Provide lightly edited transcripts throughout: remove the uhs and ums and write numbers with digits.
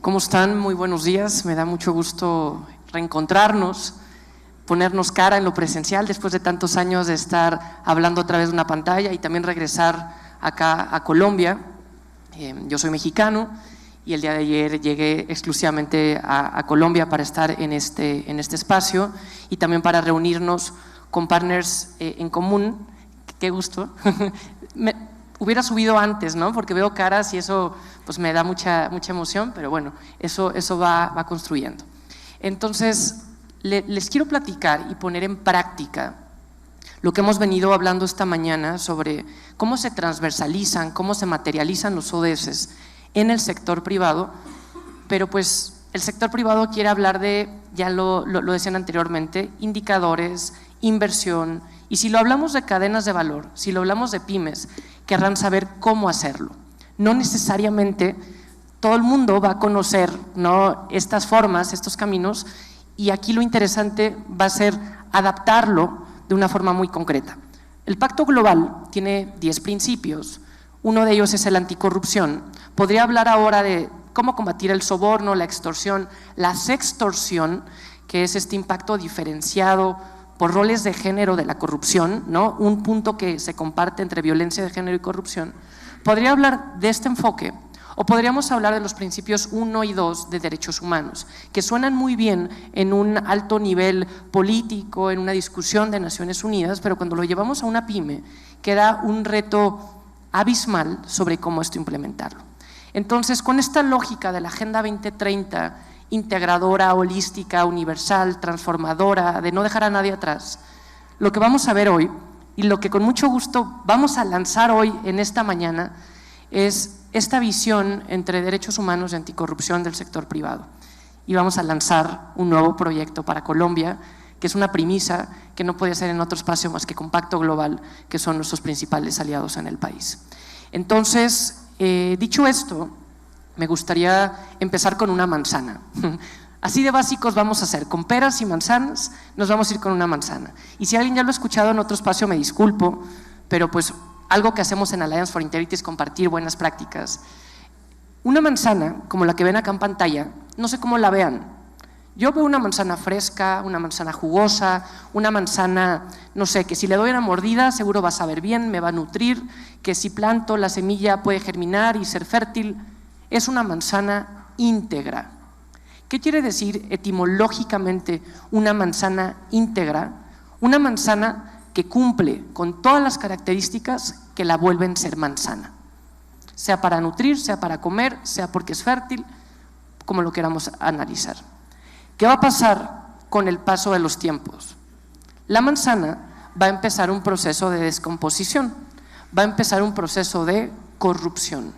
¿Cómo están? Muy buenos días. Me da mucho gusto reencontrarnos, ponernos cara en lo presencial después de tantos años de estar hablando a través de una pantalla y también regresar acá a Colombia. Yo soy mexicano y el día de ayer llegué exclusivamente a Colombia para estar en este espacio y también para reunirnos con partners en común. Qué gusto. Hubiera subido antes, ¿no? Porque veo caras y eso pues me da mucha emoción, pero bueno, eso va construyendo. Entonces, les quiero platicar y poner en práctica lo que hemos venido hablando esta mañana sobre cómo se transversalizan, cómo se materializan los ODS en el sector privado, pero pues el sector privado quiere hablar de, ya lo decían anteriormente, indicadores, inversión, y si lo hablamos de cadenas de valor, si lo hablamos de pymes, querrán saber cómo hacerlo. No necesariamente todo el mundo va a conocer, ¿no?, estas formas, estos caminos, y aquí lo interesante va a ser adaptarlo de una forma muy concreta. El Pacto Global tiene 10 principios, uno de ellos es el anticorrupción. Podría hablar ahora de cómo combatir el soborno, la extorsión, la sextorsión, que es este impacto diferenciado por roles de género de la corrupción, ¿no? Un punto que se comparte entre violencia de género y corrupción. Podría hablar de este enfoque o podríamos hablar de los principios 1 y 2 de derechos humanos, que suenan muy bien en un alto nivel político, en una discusión de Naciones Unidas, pero cuando lo llevamos a una pyme queda un reto abismal sobre cómo esto implementarlo. Entonces, con esta lógica de la Agenda 2030, integradora, holística, universal, transformadora, de no dejar a nadie atrás, lo que vamos a ver hoy y lo que con mucho gusto vamos a lanzar hoy en esta mañana es esta visión entre derechos humanos y anticorrupción del sector privado. Y vamos a lanzar un nuevo proyecto para Colombia, que es una premisa que no puede ser en otro espacio más que con Pacto Global, que son nuestros principales aliados en el país. Entonces, dicho esto, me gustaría empezar con una manzana. Así de básicos vamos a hacer, con peras y manzanas nos vamos a ir con una manzana. Y si alguien ya lo ha escuchado en otro espacio, me disculpo, pero pues algo que hacemos en Alliance for Integrity es compartir buenas prácticas. Una manzana, como la que ven acá en pantalla, no sé cómo la vean. Yo veo una manzana fresca, una manzana jugosa, una manzana, no sé, que si le doy una mordida seguro va a saber bien, me va a nutrir, que si planto la semilla puede germinar y ser fértil. Es una manzana íntegra. ¿Qué quiere decir etimológicamente una manzana íntegra? Una manzana que cumple con todas las características que la vuelven ser manzana, sea para nutrir, sea para comer, sea porque es fértil, como lo queramos analizar. ¿Qué va a pasar con el paso de los tiempos? La manzana va a empezar un proceso de descomposición, va a empezar un proceso de corrupción.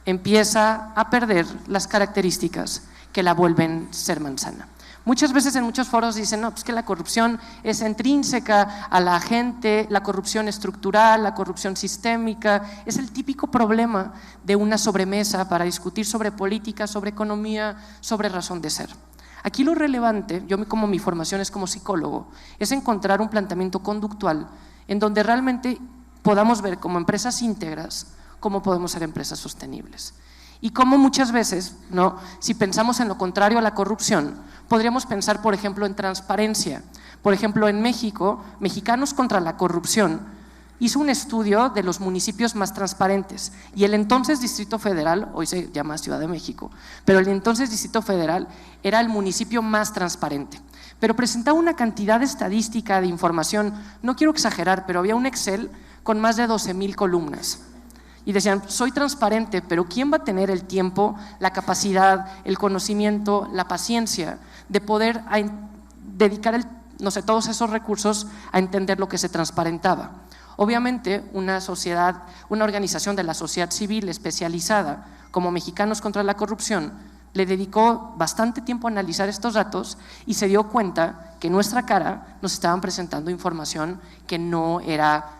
Empieza a perder las características que la vuelven ser manzana. Muchas veces en muchos foros dicen, no, pues que la corrupción es intrínseca a la gente, la corrupción estructural, la corrupción sistémica, es el típico problema de una sobremesa para discutir sobre política, sobre economía, sobre razón de ser. Aquí lo relevante, yo como mi formación es como psicólogo, es encontrar un planteamiento conductual en donde realmente podamos ver como empresas íntegras cómo podemos ser empresas sostenibles. Y cómo muchas veces, ¿no?, si pensamos en lo contrario a la corrupción, podríamos pensar, por ejemplo, en transparencia. Por ejemplo, en México, Mexicanos contra la Corrupción hizo un estudio de los municipios más transparentes y el entonces Distrito Federal, hoy se llama Ciudad de México, pero el entonces Distrito Federal era el municipio más transparente. Pero presentaba una cantidad de estadística, de información, no quiero exagerar, pero había un Excel con más de 12,000 columnas. Y decían, soy transparente, pero ¿quién va a tener el tiempo, la capacidad, el conocimiento, la paciencia de poder dedicar todos esos recursos a entender lo que se transparentaba? Obviamente, una sociedad, una organización de la sociedad civil especializada como Mexicanos contra la Corrupción le dedicó bastante tiempo a analizar estos datos y se dio cuenta que en nuestra cara nos estaban presentando información que no era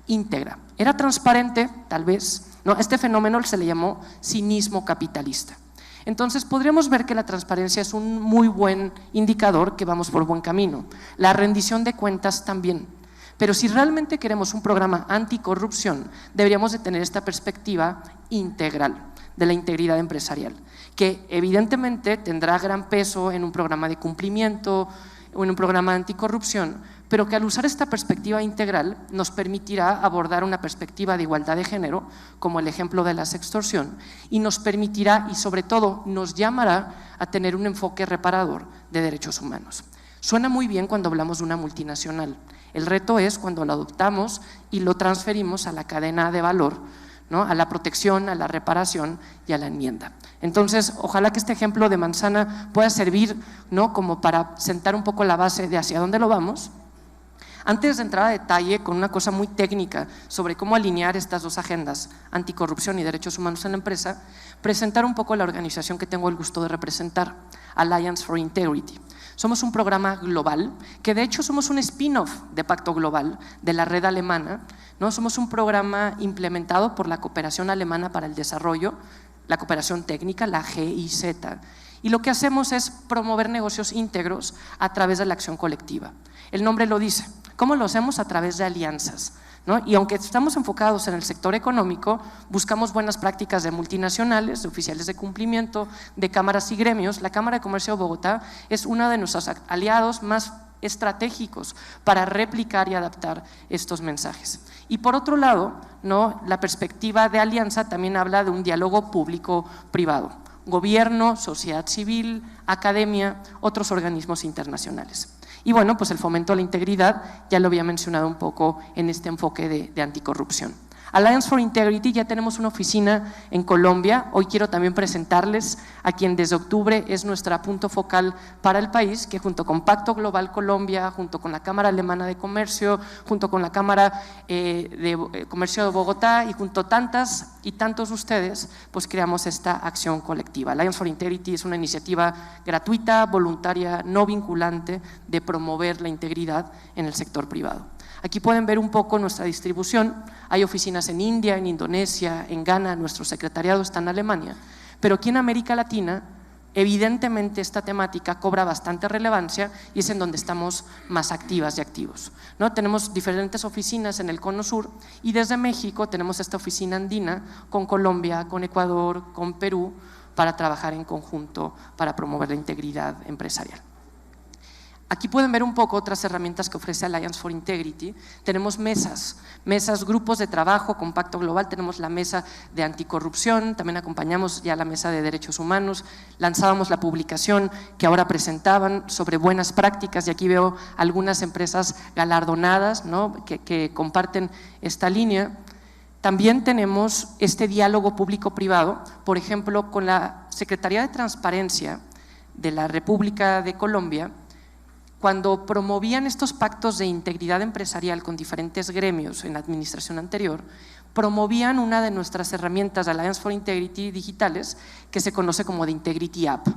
íntegra. Era transparente, tal vez, ¿no? Este fenómeno se le llamó cinismo capitalista. Entonces podríamos ver que la transparencia es un muy buen indicador que vamos por buen camino. La rendición de cuentas también. Pero si realmente queremos un programa anticorrupción, deberíamos de tener esta perspectiva integral de la integridad empresarial. que evidentemente tendrá gran peso en un programa de cumplimiento o en un programa de anticorrupción, pero que al usar esta perspectiva integral nos permitirá abordar una perspectiva de igualdad de género, como el ejemplo de la sextorsión, y nos permitirá y sobre todo nos llamará a tener un enfoque reparador de derechos humanos. Suena muy bien cuando hablamos de una multinacional. El reto es cuando lo adoptamos y lo transferimos a la cadena de valor, ¿no? A la protección, a la reparación y a la enmienda. Entonces, ojalá que este ejemplo de manzana pueda servir, ¿no? Como para sentar un poco la base de hacia dónde lo vamos. Antes de entrar a detalle con una cosa muy técnica sobre cómo alinear estas dos agendas, anticorrupción y derechos humanos en la empresa, presentar un poco la organización que tengo el gusto de representar, Alliance for Integrity. Somos un programa global, que de hecho somos un spin-off de Pacto Global, de la red alemana, ¿no? Somos un programa implementado por la Cooperación Alemana para el Desarrollo, la cooperación técnica, la GIZ, y lo que hacemos es promover negocios íntegros a través de la acción colectiva. El nombre lo dice. ¿Cómo lo hacemos? A través de alianzas, ¿no? Y aunque estamos enfocados en el sector económico, buscamos buenas prácticas de multinacionales, de oficiales de cumplimiento, de cámaras y gremios. La Cámara de Comercio de Bogotá es uno de nuestros aliados más estratégicos para replicar y adaptar estos mensajes. Y por otro lado, ¿no? La perspectiva de alianza también habla de un diálogo público-privado, gobierno, sociedad civil, academia, otros organismos internacionales. Y bueno, pues el fomento a la integridad, ya lo había mencionado un poco en este enfoque de anticorrupción. Alliance for Integrity, ya tenemos una oficina en Colombia. Hoy quiero también presentarles a quien desde octubre es nuestra punto focal para el país, que junto con Pacto Global Colombia, junto con la Cámara Alemana de Comercio, junto con la Cámara de Comercio de Bogotá y junto a tantas y tantos ustedes, pues creamos esta acción colectiva. Alliance for Integrity es una iniciativa gratuita, voluntaria, no vinculante de promover la integridad en el sector privado. Aquí pueden ver un poco nuestra distribución. Hay oficinas en India, en Indonesia, en Ghana, nuestro secretariado está en Alemania, pero aquí en América Latina evidentemente esta temática cobra bastante relevancia y es en donde estamos más activas y activos, ¿no? Tenemos diferentes oficinas en el Cono Sur y desde México tenemos esta oficina andina con Colombia, con Ecuador, con Perú, para trabajar en conjunto para promover la integridad empresarial. Aquí pueden ver un poco otras herramientas que ofrece Alliance for Integrity. Tenemos mesas, grupos de trabajo con Pacto Global, tenemos la mesa de anticorrupción, también acompañamos ya la mesa de derechos humanos, lanzábamos la publicación que ahora presentaban sobre buenas prácticas y aquí veo algunas empresas galardonadas, ¿no? que comparten esta línea. También tenemos este diálogo público-privado, por ejemplo, con la Secretaría de Transparencia de la República de Colombia. Cuando promovían estos pactos de integridad empresarial con diferentes gremios en la administración anterior, promovían una de nuestras herramientas de Alliance for Integrity digitales que se conoce como The Integrity App.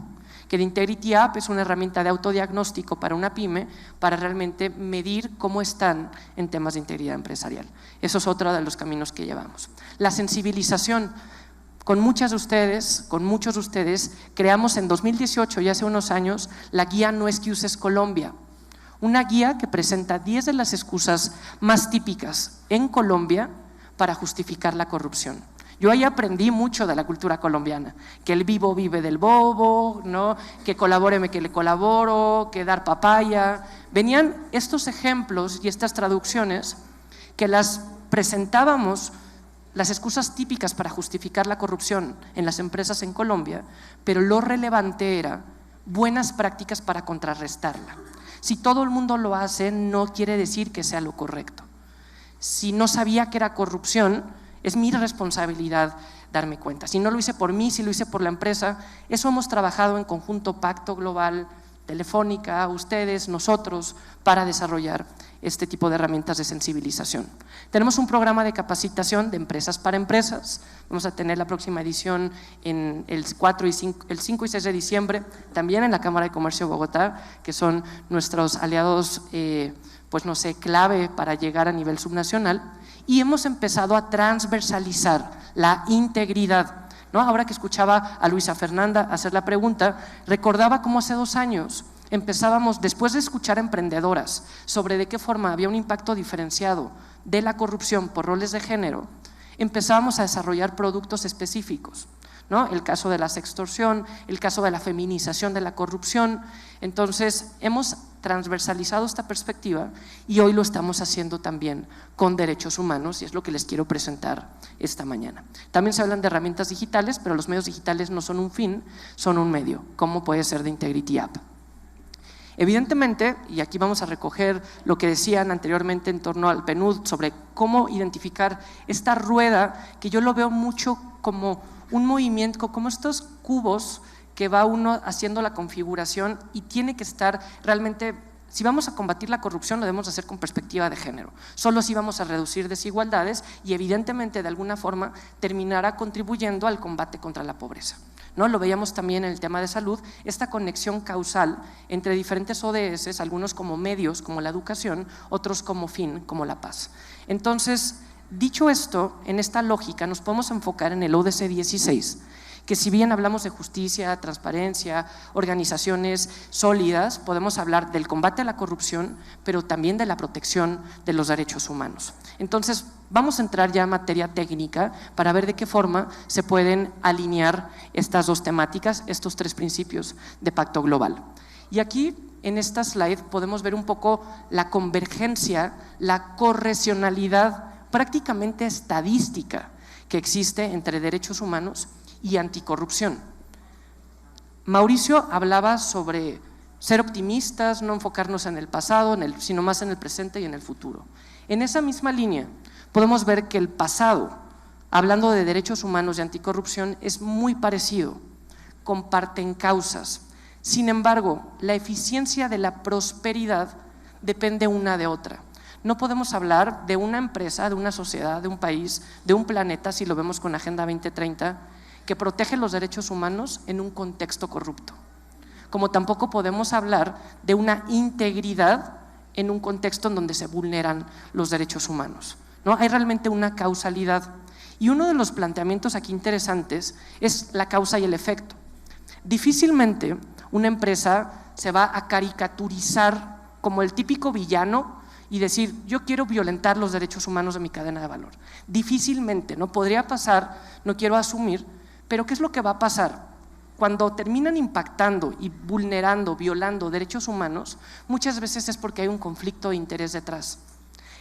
Que The Integrity App es una herramienta de autodiagnóstico para una pyme para realmente medir cómo están en temas de integridad empresarial. Eso es otro de los caminos que llevamos. La sensibilización. Con muchos de ustedes, creamos en 2018, ya hace unos años, la guía No Excuses Colombia, una guía que presenta 10 de las excusas más típicas en Colombia para justificar la corrupción. Yo ahí aprendí mucho de la cultura colombiana, que el vivo vive del bobo, ¿no? Que colabóreme que le colaboro, que dar papaya. Venían estos ejemplos y estas traducciones que las presentábamos, las excusas típicas para justificar la corrupción en las empresas en Colombia, pero lo relevante era buenas prácticas para contrarrestarla. Si todo el mundo lo hace, no quiere decir que sea lo correcto. Si no sabía que era corrupción, es mi responsabilidad darme cuenta. Si no lo hice por mí, si lo hice por la empresa, eso hemos trabajado en conjunto Pacto Global, Telefónica, ustedes, nosotros, para desarrollar este tipo de herramientas de sensibilización. Tenemos un programa de capacitación de empresas para empresas. Vamos a tener la próxima edición en el 5 y 6 de diciembre, también en la Cámara de Comercio de Bogotá, que son nuestros aliados, pues no sé, clave para llegar a nivel subnacional. Y hemos empezado a transversalizar la integridad, ¿no? Ahora que escuchaba a Luisa Fernanda hacer la pregunta, recordaba cómo hace 2 años empezábamos, después de escuchar a emprendedoras sobre de qué forma había un impacto diferenciado de la corrupción por roles de género, empezábamos a desarrollar productos específicos, ¿no? El caso de la sextorsión, el caso de la feminización de la corrupción. Entonces, hemos transversalizado esta perspectiva y hoy lo estamos haciendo también con derechos humanos y es lo que les quiero presentar esta mañana. También se hablan de herramientas digitales, pero los medios digitales no son un fin, son un medio, como puede ser de Integrity App. Evidentemente, y aquí vamos a recoger lo que decían anteriormente en torno al PNUD sobre cómo identificar esta rueda, que yo lo veo mucho como un movimiento, como estos cubos que va uno haciendo la configuración y tiene que estar realmente, si vamos a combatir la corrupción lo debemos hacer con perspectiva de género, solo así vamos a reducir desigualdades y evidentemente de alguna forma terminará contribuyendo al combate contra la pobreza. ¿No? Lo veíamos también en el tema de salud, esta conexión causal entre diferentes ODS, algunos como medios, como la educación, otros como fin, como la paz. Entonces, dicho esto, en esta lógica nos podemos enfocar en el ODS 16, que si bien hablamos de justicia, transparencia, organizaciones sólidas, podemos hablar del combate a la corrupción, pero también de la protección de los derechos humanos. Entonces, vamos a entrar ya en materia técnica para ver de qué forma se pueden alinear estas dos temáticas, estos tres principios de pacto global. Y aquí, en esta slide, podemos ver un poco la convergencia, la correlacionalidad prácticamente estadística que existe entre derechos humanos y anticorrupción. Mauricio hablaba sobre ser optimistas, no enfocarnos en el pasado, sino más en el presente y en el futuro. En esa misma línea podemos ver que el pasado, hablando de derechos humanos y anticorrupción, es muy parecido, comparten causas. Sin embargo, la eficiencia de la prosperidad depende una de otra. No podemos hablar de una empresa, de una sociedad, de un país, de un planeta, si lo vemos con Agenda 2030, que protege los derechos humanos en un contexto corrupto. Como tampoco podemos hablar de una integridad en un contexto en donde se vulneran los derechos humanos, ¿no? Hay realmente una causalidad. Y uno de los planteamientos aquí interesantes es la causa y el efecto. Difícilmente una empresa se va a caricaturizar como el típico villano y decir, yo quiero violentar los derechos humanos de mi cadena de valor. Difícilmente, ¿no? Podría pasar, no quiero asumir, pero ¿qué es lo que va a pasar? Cuando terminan impactando y vulnerando, violando derechos humanos, muchas veces es porque hay un conflicto de interés detrás.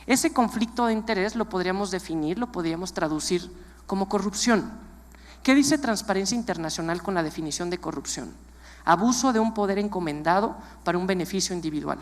Ese conflicto de interés lo podríamos definir, lo podríamos traducir como corrupción. ¿Qué dice Transparencia Internacional con la definición de corrupción? Abuso de un poder encomendado para un beneficio individual.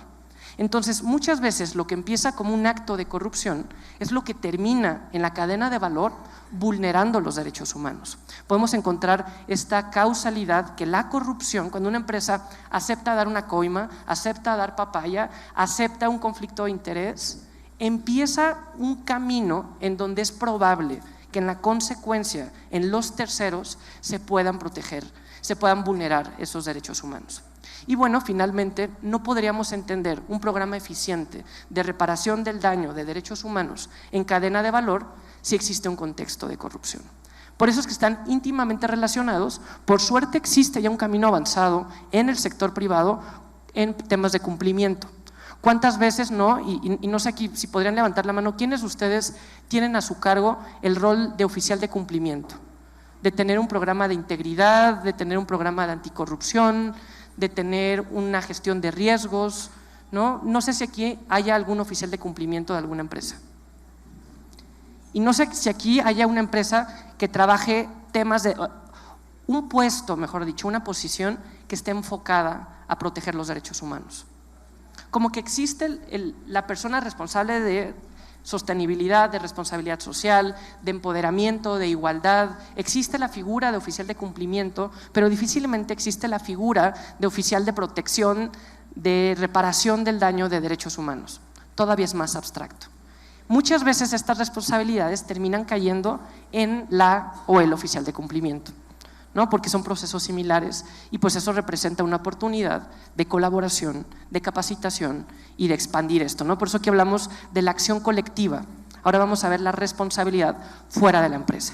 Entonces, muchas veces lo que empieza como un acto de corrupción es lo que termina en la cadena de valor vulnerando los derechos humanos. Podemos encontrar esta causalidad que la corrupción, cuando una empresa acepta dar una coima, acepta dar papaya, acepta un conflicto de interés, empieza un camino en donde es probable que en la consecuencia, en los terceros, se puedan proteger, se puedan vulnerar esos derechos humanos. Y bueno, finalmente, no podríamos entender un programa eficiente de reparación del daño de derechos humanos en cadena de valor si existe un contexto de corrupción. Por eso es que están íntimamente relacionados. Por suerte existe ya un camino avanzado en el sector privado en temas de cumplimiento. ¿Cuántas veces no? Y no sé aquí si podrían levantar la mano, ¿quiénes de ustedes tienen a su cargo el rol de oficial de cumplimiento? De tener un programa de integridad, de tener un programa de anticorrupción, de tener una gestión de riesgos, ¿no? No sé si aquí haya algún oficial de cumplimiento de alguna empresa. Y no sé si aquí haya una empresa que trabaje temas de un puesto, mejor dicho, una posición que esté enfocada a proteger los derechos humanos. Como que existe la persona responsable de sostenibilidad, de responsabilidad social, de empoderamiento, de igualdad. Existe la figura de oficial de cumplimiento, pero difícilmente existe la figura de oficial de protección, de reparación del daño de derechos humanos. Todavía es más abstracto. Muchas veces estas responsabilidades terminan cayendo en la o el oficial de cumplimiento, ¿no? Porque son procesos similares y pues eso representa una oportunidad de colaboración, de capacitación y de expandir esto, ¿no? Por eso aquí hablamos de la acción colectiva. Ahora vamos a ver la responsabilidad fuera de la empresa.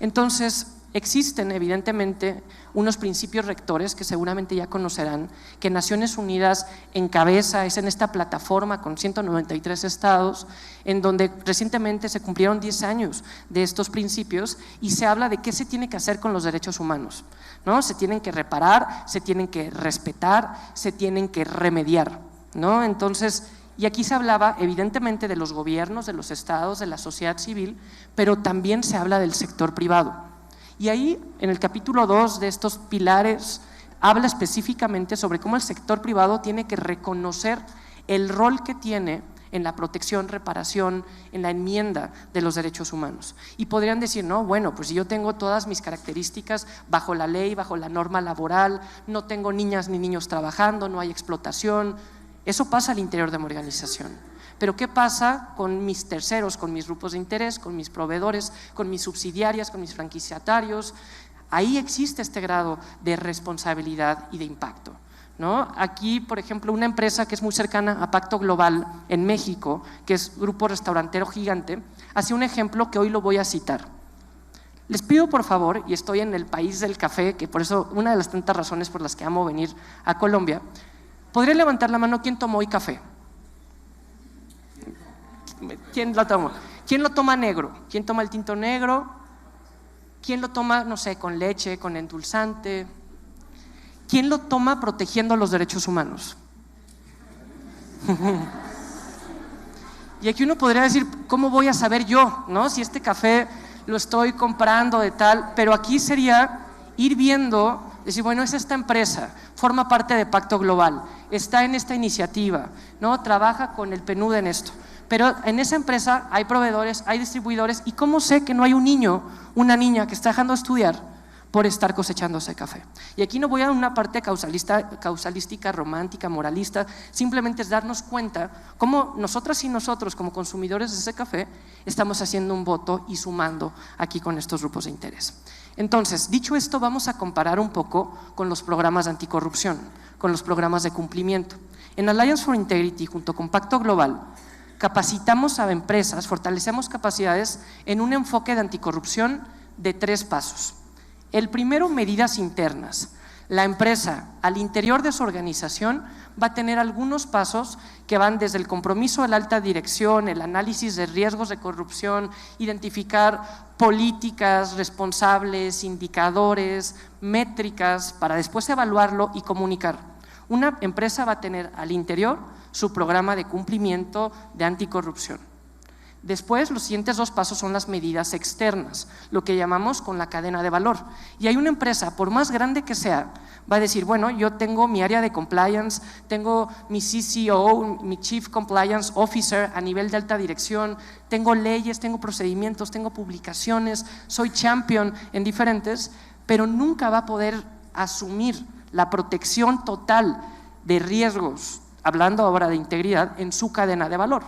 Entonces, Existen, evidentemente, unos principios rectores que seguramente ya conocerán, que Naciones Unidas encabeza, es en esta plataforma con 193 estados, en donde recientemente se cumplieron 10 años de estos principios y se habla de qué se tiene que hacer con los derechos humanos, ¿no? Se tienen que reparar, se tienen que respetar, se tienen que remediar, ¿no? Entonces, y aquí se hablaba evidentemente de los gobiernos, de los estados, de la sociedad civil, pero también se habla del sector privado. Y ahí, en el capítulo 2 de estos pilares, habla específicamente sobre cómo el sector privado tiene que reconocer el rol que tiene en la protección, reparación, en la enmienda de los derechos humanos. Y podrían decir, no, bueno, pues yo tengo todas mis características bajo la ley, bajo la norma laboral, no tengo niñas ni niños trabajando, no hay explotación. Eso pasa al interior de mi organización. Pero ¿qué pasa con mis terceros, con mis grupos de interés, con mis proveedores, con mis subsidiarias, con mis franquiciatarios? Ahí existe este grado de responsabilidad y de impacto, ¿no? Aquí, por ejemplo, una empresa que es muy cercana a Pacto Global en México, que es Grupo Restaurantero Gigante, hace un ejemplo que hoy lo voy a citar. Les pido por favor, y estoy en el país del café, que por eso una de las tantas razones por las que amo venir a Colombia, ¿podría levantar la mano quién tomó hoy café? ¿Quién lo toma? ¿Quién lo toma negro? ¿Quién toma el tinto negro? ¿Quién lo toma, no sé, con leche, con endulzante? ¿Quién lo toma protegiendo los derechos humanos? Y aquí uno podría decir, ¿cómo voy a saber yo, no? Si este café lo estoy comprando de tal, pero aquí sería ir viendo, decir, bueno, es esta empresa, forma parte de Pacto Global, está en esta iniciativa, ¿no? Trabaja con el PNUD en esto. Pero en esa empresa hay proveedores, hay distribuidores, ¿y cómo sé que no hay un niño, una niña que está dejando de estudiar por estar cosechando ese café? Y aquí no voy a una parte causalística, romántica, moralista, simplemente es darnos cuenta cómo nosotras y nosotros como consumidores de ese café estamos haciendo un voto y sumando aquí con estos grupos de interés. Entonces, dicho esto, vamos a comparar un poco con los programas de anticorrupción, con los programas de cumplimiento. En Alliance for Integrity, junto con Pacto Global, capacitamos a empresas, fortalecemos capacidades en un enfoque de anticorrupción de 3 pasos. El primero, medidas internas. La empresa, al interior de su organización, va a tener algunos pasos que van desde el compromiso de la alta dirección, el análisis de riesgos de corrupción, identificar políticas responsables, indicadores, métricas, para después evaluarlo y comunicar. Una empresa va a tener al interior su programa de cumplimiento de anticorrupción. Después, los siguientes 2 pasos son las medidas externas, lo que llamamos con la cadena de valor. Y hay una empresa, por más grande que sea, va a decir, bueno, yo tengo mi área de compliance, tengo mi CCO, mi Chief Compliance Officer a nivel de alta dirección, tengo leyes, tengo procedimientos, tengo publicaciones, soy champion en diferentes, pero nunca va a poder asumir la protección total de riesgos, hablando ahora de integridad, en su cadena de valor,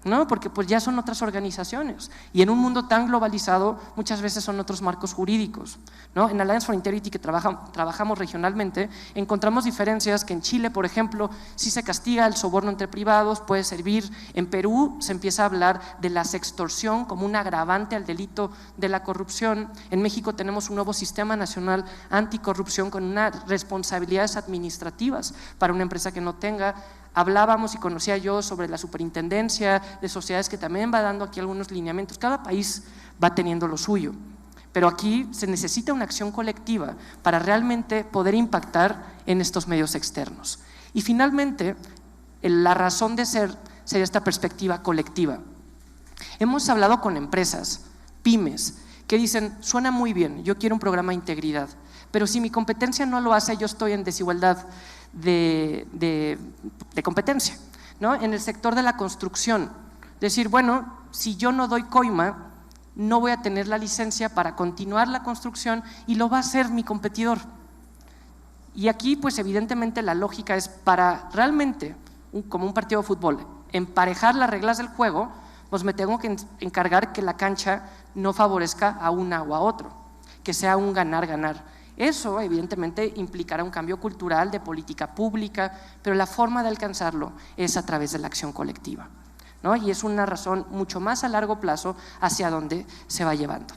¿no? Porque pues ya son otras organizaciones y en un mundo tan globalizado muchas veces son otros marcos jurídicos, ¿no? En Alliance for Integrity, que trabajamos regionalmente, encontramos diferencias que en Chile, por ejemplo, sí se castiga el soborno entre privados, puede servir. En Perú se empieza a hablar de la sextorsión como un agravante al delito de la corrupción. En México tenemos un nuevo sistema nacional anticorrupción con unas responsabilidades administrativas para una empresa que no tenga. Hablábamos y conocía yo sobre la superintendencia de sociedades que también va dando aquí algunos lineamientos. Cada país va teniendo lo suyo, pero aquí se necesita una acción colectiva para realmente poder impactar en estos medios externos. Y finalmente, la razón de ser sería esta perspectiva colectiva. Hemos hablado con empresas, pymes, que dicen, suena muy bien, yo quiero un programa de integridad, pero si mi competencia no lo hace, yo estoy en desigualdad de competencia, ¿no? En el sector de la construcción, decir, bueno, si yo no doy coima, no voy a tener la licencia para continuar la construcción y lo va a hacer mi competidor. Y aquí, pues evidentemente la lógica es para realmente, como un partido de fútbol, emparejar las reglas del juego, pues me tengo que encargar que la cancha no favorezca a una o a otro, que sea un ganar-ganar. Eso evidentemente implicará un cambio cultural de política pública, pero la forma de alcanzarlo es a través de la acción colectiva, ¿no? Y es una razón mucho más a largo plazo hacia dónde se va llevando.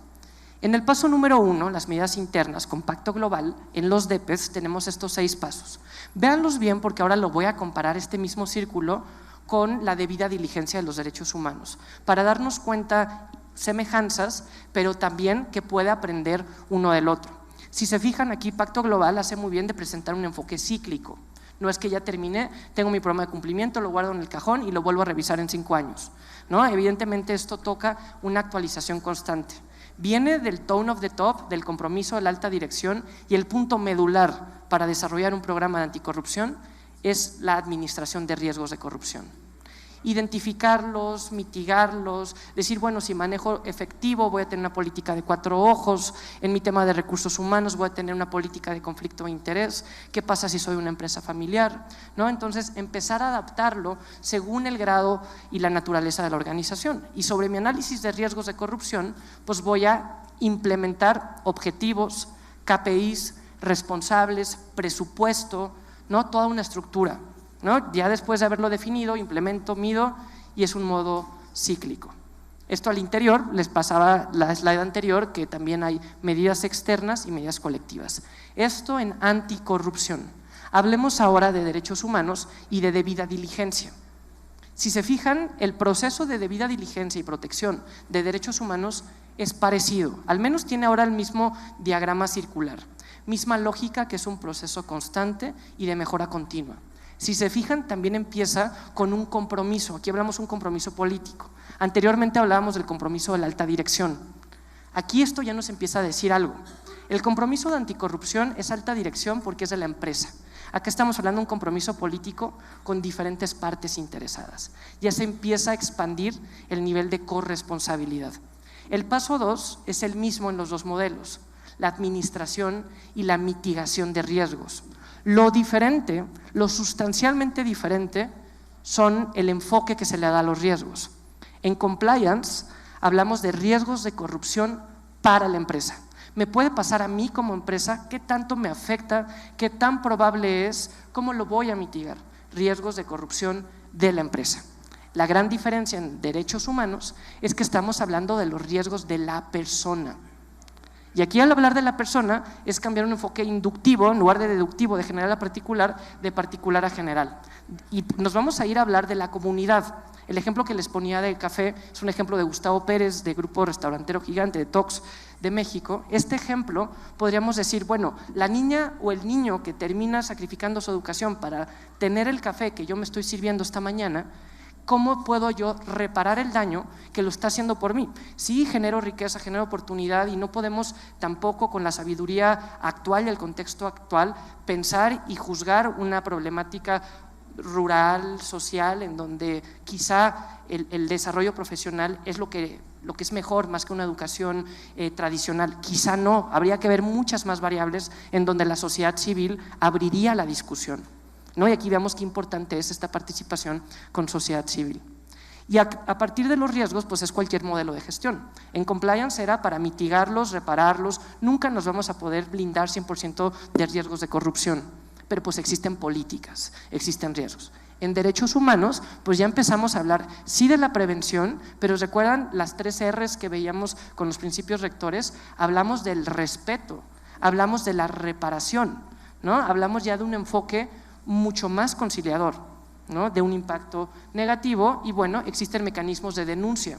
En el paso número 1, las medidas internas con pacto global, en los DEPES tenemos estos 6 pasos. Véanlos bien porque ahora lo voy a comparar este mismo círculo con la debida diligencia de los derechos humanos, para darnos cuenta semejanzas, pero también que puede aprender uno del otro. Si se fijan aquí, pacto global hace muy bien de presentar un enfoque cíclico. No es que ya terminé, tengo mi programa de cumplimiento, lo guardo en el cajón y lo vuelvo a revisar en 5 años, ¿no? Evidentemente esto toca una actualización constante. Viene del tone of the top, del compromiso de la alta dirección, y el punto medular para desarrollar un programa de anticorrupción es la administración de riesgos de corrupción. Identificarlos, mitigarlos, decir, bueno, si manejo efectivo voy a tener una política de 4 ojos, en mi tema de recursos humanos voy a tener una política de conflicto de interés, ¿qué pasa si soy una empresa familiar? ¿No? Entonces, empezar a adaptarlo según el grado y la naturaleza de la organización. Y sobre mi análisis de riesgos de corrupción, pues voy a implementar objetivos, KPIs, responsables, presupuesto, ¿no? Toda una estructura, ¿no? Ya después de haberlo definido, implemento, mido y es un modo cíclico. Esto al interior, les pasaba la slide anterior, que también hay medidas externas y medidas colectivas. Esto en anticorrupción. Hablemos ahora de derechos humanos y de debida diligencia. Si se fijan, el proceso de debida diligencia y protección de derechos humanos es parecido, al menos tiene ahora el mismo diagrama circular, misma lógica, que es un proceso constante y de mejora continua. Si se fijan, también empieza con un compromiso. Aquí hablamos de un compromiso político. Anteriormente hablábamos del compromiso de la alta dirección. Aquí esto ya nos empieza a decir algo. El compromiso de anticorrupción es alta dirección porque es de la empresa. Acá estamos hablando de un compromiso político con diferentes partes interesadas. Ya se empieza a expandir el nivel de corresponsabilidad. El paso 2 es el mismo en los 2 modelos, la administración y la mitigación de riesgos. Lo diferente, lo sustancialmente diferente, son el enfoque que se le da a los riesgos. En compliance hablamos de riesgos de corrupción para la empresa. Me puede pasar a mí como empresa, ¿qué tanto me afecta? ¿Qué tan probable es? ¿Cómo lo voy a mitigar? Riesgos de corrupción de la empresa. La gran diferencia en derechos humanos es que estamos hablando de los riesgos de la persona. Y aquí al hablar de la persona es cambiar un enfoque inductivo en lugar de deductivo, de general a particular, de particular a general. Y nos vamos a ir a hablar de la comunidad. El ejemplo que les ponía del café es un ejemplo de Gustavo Pérez, de Grupo Restaurantero Gigante, de Tox de México. Este ejemplo podríamos decir, bueno, la niña o el niño que termina sacrificando su educación para tener el café que yo me estoy sirviendo esta mañana, ¿cómo puedo yo reparar el daño que lo está haciendo por mí? Sí, genero riqueza, genero oportunidad y no podemos tampoco con la sabiduría actual y el contexto actual pensar y juzgar una problemática rural, social, en donde quizá el desarrollo profesional es lo que es mejor más que una educación tradicional. Quizá no, habría que ver muchas más variables en donde la sociedad civil abriría la discusión, ¿no? Y aquí vemos qué importante es esta participación con sociedad civil. Y a partir de los riesgos, pues es cualquier modelo de gestión. En compliance era para mitigarlos, repararlos, nunca nos vamos a poder blindar 100% de riesgos de corrupción, pero pues existen políticas, existen riesgos. En derechos humanos, pues ya empezamos a hablar sí de la prevención, pero recuerdan las 3 R's que veíamos con los principios rectores, hablamos del respeto, hablamos de la reparación, ¿no? Hablamos ya de un enfoque mucho más conciliador, ¿no? De un impacto negativo y bueno, existen mecanismos de denuncia.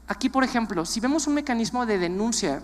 Aquí, por ejemplo, si vemos un mecanismo de denuncia,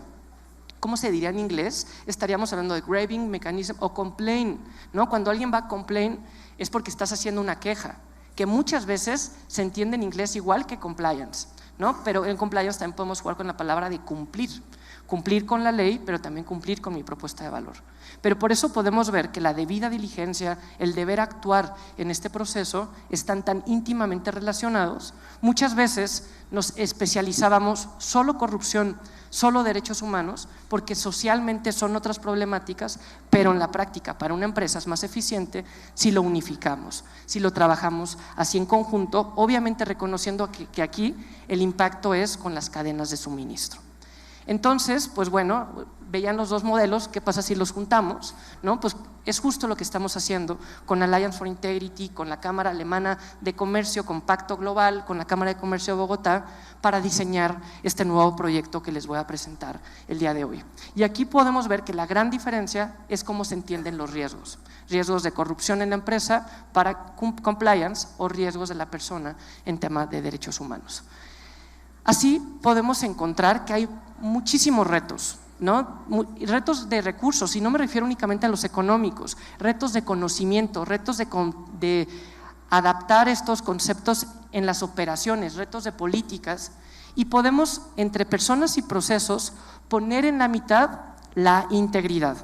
¿cómo se diría en inglés? Estaríamos hablando de grabbing mechanism o complaint, ¿no? Cuando alguien va a complain es porque estás haciendo una queja, que muchas veces se entiende en inglés igual que compliance, ¿no? Pero en compliance también podemos jugar con la palabra de cumplir. Cumplir con la ley, pero también cumplir con mi propuesta de valor. Pero por eso podemos ver que la debida diligencia, el deber actuar en este proceso están tan íntimamente relacionados. Muchas veces nos especializábamos solo corrupción, solo derechos humanos, porque socialmente son otras problemáticas, pero en la práctica para una empresa es más eficiente si lo unificamos, si lo trabajamos así en conjunto, obviamente reconociendo que aquí el impacto es con las cadenas de suministro. Entonces, pues bueno, veían los dos modelos, ¿qué pasa si los juntamos? ¿No? Pues es justo lo que estamos haciendo con Alliance for Integrity, con la Cámara Alemana de Comercio, con Pacto Global, con la Cámara de Comercio de Bogotá, para diseñar este nuevo proyecto que les voy a presentar el día de hoy. Y aquí podemos ver que la gran diferencia es cómo se entienden los riesgos. Riesgos de corrupción en la empresa para compliance o riesgos de la persona en tema de derechos humanos. Así podemos encontrar que hay muchísimos retos, ¿no? Retos de recursos, y no me refiero únicamente a los económicos, retos de conocimiento, retos de adaptar estos conceptos en las operaciones, retos de políticas, y podemos entre personas y procesos poner en la mitad la integridad.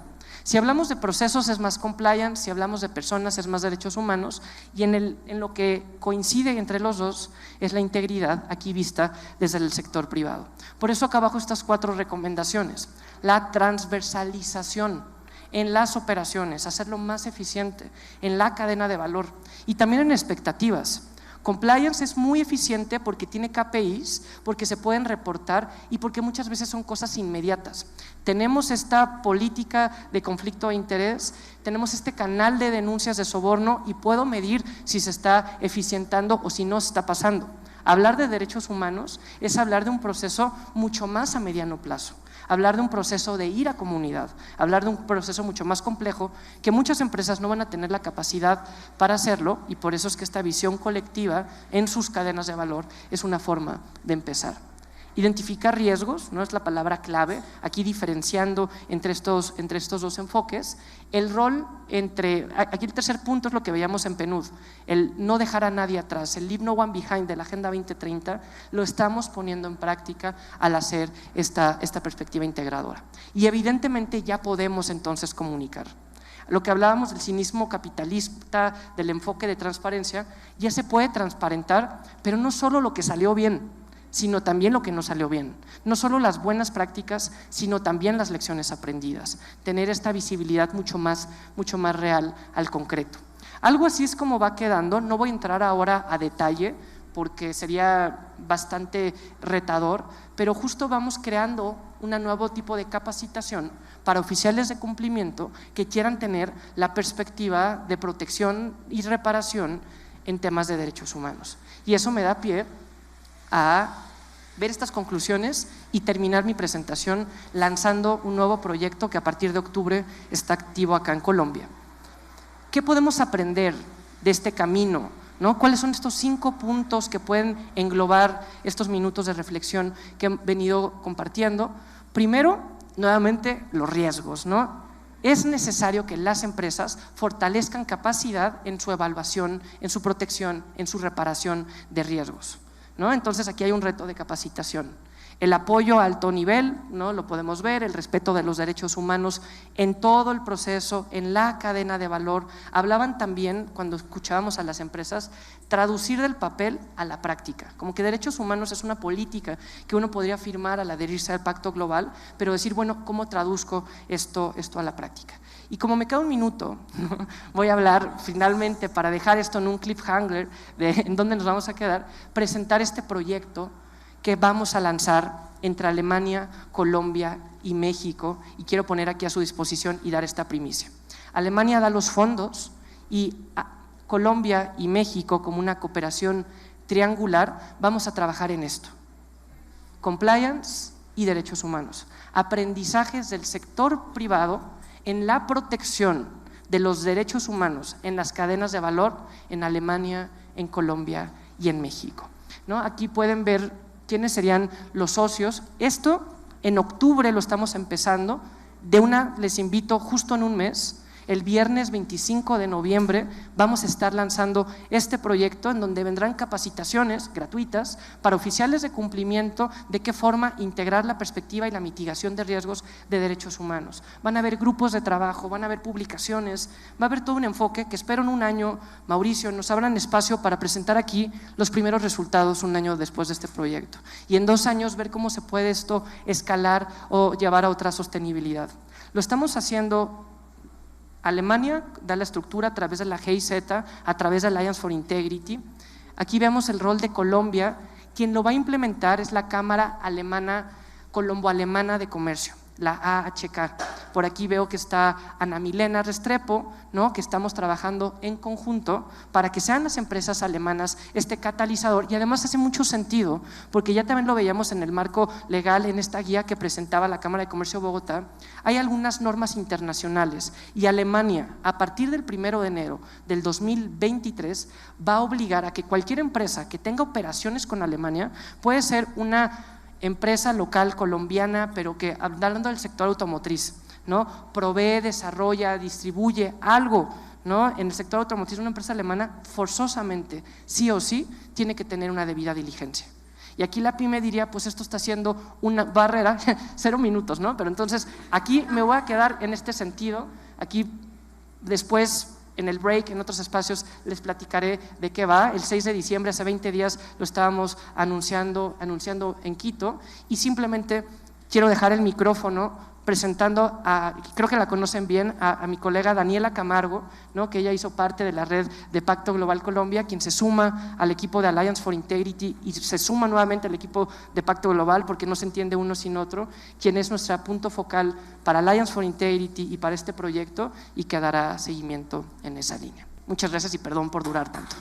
Si hablamos de procesos es más compliance, si hablamos de personas es más derechos humanos, y en lo que coincide entre los dos es la integridad, aquí vista desde el sector privado. Por eso acá abajo estas 4 recomendaciones: la transversalización en las operaciones, hacerlo más eficiente en la cadena de valor y también en expectativas. Compliance es muy eficiente porque tiene KPIs, porque se pueden reportar y porque muchas veces son cosas inmediatas. Tenemos esta política de conflicto de interés, tenemos este canal de denuncias de soborno y puedo medir si se está eficientando o si no se está pasando. Hablar de derechos humanos es hablar de un proceso mucho más a mediano plazo. Hablar de un proceso de ir a comunidad, hablar de un proceso mucho más complejo que muchas empresas no van a tener la capacidad para hacerlo, y por eso es que esta visión colectiva en sus cadenas de valor es una forma de empezar. Identificar riesgos, no es la palabra clave, aquí diferenciando entre estos dos enfoques. El rol aquí el tercer punto es lo que veíamos en PNUD, el no dejar a nadie atrás, el Leave No One Behind de la Agenda 2030, lo estamos poniendo en práctica al hacer esta perspectiva integradora. Y evidentemente ya podemos entonces comunicar. Lo que hablábamos del cinismo capitalista, del enfoque de transparencia, ya se puede transparentar, pero no solo lo que salió bien, sino también lo que no salió bien. No solo las buenas prácticas, sino también las lecciones aprendidas. Tener esta visibilidad mucho más real al concreto. Algo así es como va quedando. No voy a entrar ahora a detalle porque sería bastante retador, pero justo vamos creando un nuevo tipo de capacitación para oficiales de cumplimiento que quieran tener la perspectiva de protección y reparación en temas de derechos humanos. Y eso me da pie a ver estas conclusiones y terminar mi presentación lanzando un nuevo proyecto que a partir de octubre está activo acá en Colombia. ¿Qué podemos aprender de este camino? ¿No? ¿Cuáles son estos 5 puntos que pueden englobar estos minutos de reflexión que he venido compartiendo? Primero, nuevamente, los riesgos, ¿no? Es necesario que las empresas fortalezcan capacidad en su evaluación, en su protección, en su reparación de riesgos, ¿no? Entonces aquí hay un reto de capacitación. El apoyo a alto nivel, ¿no? Lo podemos ver, el respeto de los derechos humanos en todo el proceso, en la cadena de valor. Hablaban también, cuando escuchábamos a las empresas, traducir del papel a la práctica. Como que derechos humanos es una política que uno podría firmar al adherirse al Pacto Global, pero decir, bueno, ¿cómo traduzco esto a la práctica? Y como me queda un minuto, ¿no? Voy a hablar finalmente, para dejar esto en un cliffhanger de en dónde nos vamos a quedar, presentar este proyecto que vamos a lanzar entre Alemania, Colombia y México, y quiero poner aquí a su disposición y dar esta primicia. Alemania da los fondos y Colombia y México, como una cooperación triangular, vamos a trabajar en esto: compliance y derechos humanos, aprendizajes del sector privado en la protección de los derechos humanos en las cadenas de valor en Alemania, en Colombia y en México, ¿no? Aquí pueden ver quiénes serían los socios. Esto en octubre lo estamos empezando, les invito justo en un mes. El viernes 25 de noviembre vamos a estar lanzando este proyecto en donde vendrán capacitaciones gratuitas para oficiales de cumplimiento de qué forma integrar la perspectiva y la mitigación de riesgos de derechos humanos. Van a haber grupos de trabajo, van a haber publicaciones, va a haber todo un enfoque que espero en un año, Mauricio, nos abran espacio para presentar aquí los primeros resultados un año después de este proyecto. Y en 2 años ver cómo se puede esto escalar o llevar a otra sostenibilidad. Lo estamos haciendo. Alemania da la estructura a través de la GIZ, a través de Alliance for Integrity. Aquí vemos el rol de Colombia. Quien lo va a implementar es la Cámara Alemana, Colombo-Alemana de Comercio. la AHK. Por aquí veo que está Ana Milena Restrepo, ¿no? Que estamos trabajando en conjunto para que sean las empresas alemanas este catalizador, y además hace mucho sentido, porque ya también lo veíamos en el marco legal, en esta guía que presentaba la Cámara de Comercio de Bogotá. Hay algunas normas internacionales y Alemania, a partir del 1 de enero del 2023, va a obligar a que cualquier empresa que tenga operaciones con Alemania, puede ser una empresa local colombiana, pero que, hablando del sector automotriz, ¿no? Provee, desarrolla, distribuye algo, ¿no? En el sector automotriz, una empresa alemana forzosamente, sí o sí, tiene que tener una debida diligencia. Y aquí la pyme diría, pues esto está siendo una barrera, 0 minutos, ¿no? Pero entonces aquí me voy a quedar en este sentido. Aquí después, en el break, en otros espacios, les platicaré de qué va. El 6 de diciembre, hace 20 días, lo estábamos anunciando en Quito, y simplemente quiero dejar el micrófono presentando creo que la conocen bien, a mi colega Daniela Camargo, ¿no? Que ella hizo parte de la red de Pacto Global Colombia, quien se suma al equipo de Alliance for Integrity y se suma nuevamente al equipo de Pacto Global, porque no se entiende uno sin otro, quien es nuestra punto focal para Alliance for Integrity y para este proyecto, y que dará seguimiento en esa línea. Muchas gracias y perdón por durar tanto.